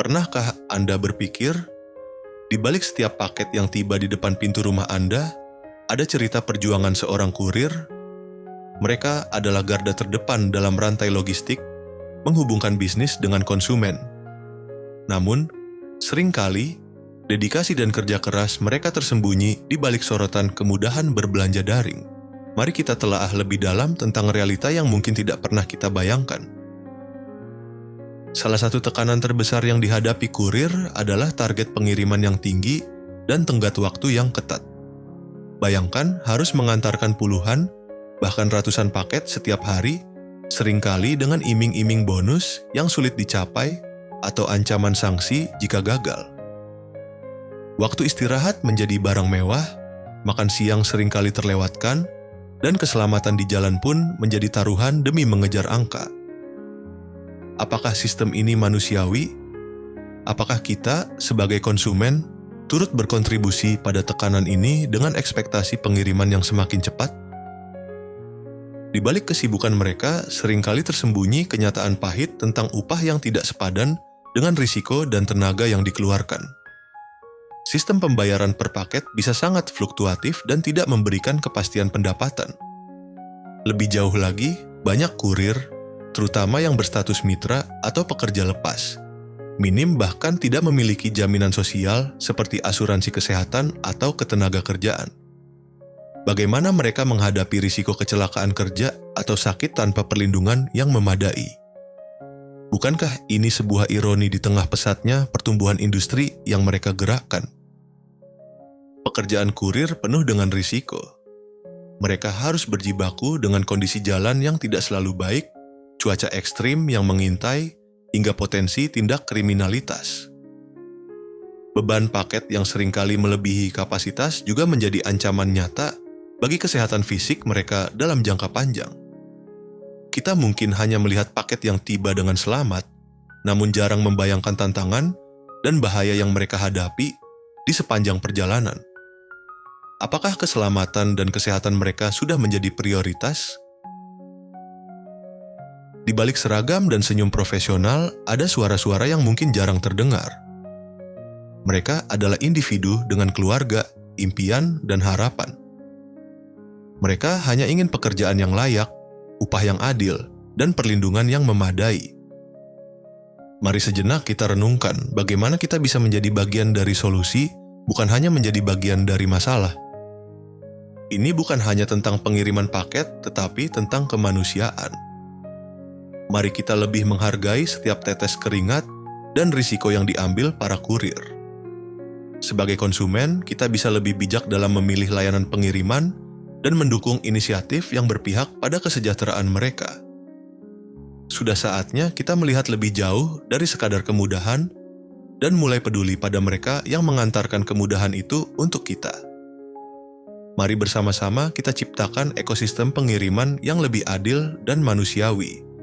Pernahkah Anda berpikir, di balik setiap paket yang tiba di depan pintu rumah Anda, ada cerita perjuangan seorang kurir? Mereka adalah garda terdepan dalam rantai logistik, menghubungkan bisnis dengan konsumen. Namun, seringkali, dedikasi dan kerja keras mereka tersembunyi di balik sorotan kemudahan berbelanja daring. Mari kita telaah lebih dalam tentang realita yang mungkin tidak pernah kita bayangkan. Salah satu tekanan terbesar yang dihadapi kurir adalah target pengiriman yang tinggi dan tenggat waktu yang ketat. Bayangkan harus mengantarkan puluhan, bahkan ratusan paket setiap hari, seringkali dengan iming-iming bonus yang sulit dicapai atau ancaman sanksi jika gagal. Waktu istirahat menjadi barang mewah, makan siang seringkali terlewatkan, dan keselamatan di jalan pun menjadi taruhan demi mengejar angka. Apakah sistem ini manusiawi? Apakah kita, sebagai konsumen, turut berkontribusi pada tekanan ini dengan ekspektasi pengiriman yang semakin cepat? Di balik kesibukan mereka, seringkali tersembunyi kenyataan pahit tentang upah yang tidak sepadan dengan risiko dan tenaga yang dikeluarkan. Sistem pembayaran per paket bisa sangat fluktuatif dan tidak memberikan kepastian pendapatan. Lebih jauh lagi, banyak kurir, terutama yang berstatus mitra atau pekerja lepas, minim bahkan tidak memiliki jaminan sosial seperti asuransi kesehatan atau ketenaga kerjaan. Bagaimana mereka menghadapi risiko kecelakaan kerja atau sakit tanpa perlindungan yang memadai? Bukankah ini sebuah ironi di tengah pesatnya pertumbuhan industri yang mereka gerakkan? Pekerjaan kurir penuh dengan risiko. Mereka harus berjibaku dengan kondisi jalan yang tidak selalu baik, cuaca ekstrim yang mengintai, hingga potensi tindak kriminalitas. Beban paket yang seringkali melebihi kapasitas juga menjadi ancaman nyata bagi kesehatan fisik mereka dalam jangka panjang. Kita mungkin hanya melihat paket yang tiba dengan selamat, namun jarang membayangkan tantangan dan bahaya yang mereka hadapi di sepanjang perjalanan. Apakah keselamatan dan kesehatan mereka sudah menjadi prioritas? Di balik seragam dan senyum profesional, ada suara-suara yang mungkin jarang terdengar. Mereka adalah individu dengan keluarga, impian, dan harapan. Mereka hanya ingin pekerjaan yang layak, upah yang adil, dan perlindungan yang memadai. Mari sejenak kita renungkan bagaimana kita bisa menjadi bagian dari solusi, bukan hanya menjadi bagian dari masalah. Ini bukan hanya tentang pengiriman paket, tetapi tentang kemanusiaan. Mari kita lebih menghargai setiap tetes keringat dan risiko yang diambil para kurir. Sebagai konsumen, kita bisa lebih bijak dalam memilih layanan pengiriman dan mendukung inisiatif yang berpihak pada kesejahteraan mereka. Sudah saatnya kita melihat lebih jauh dari sekadar kemudahan dan mulai peduli pada mereka yang mengantarkan kemudahan itu untuk kita. Mari bersama-sama kita ciptakan ekosistem pengiriman yang lebih adil dan manusiawi.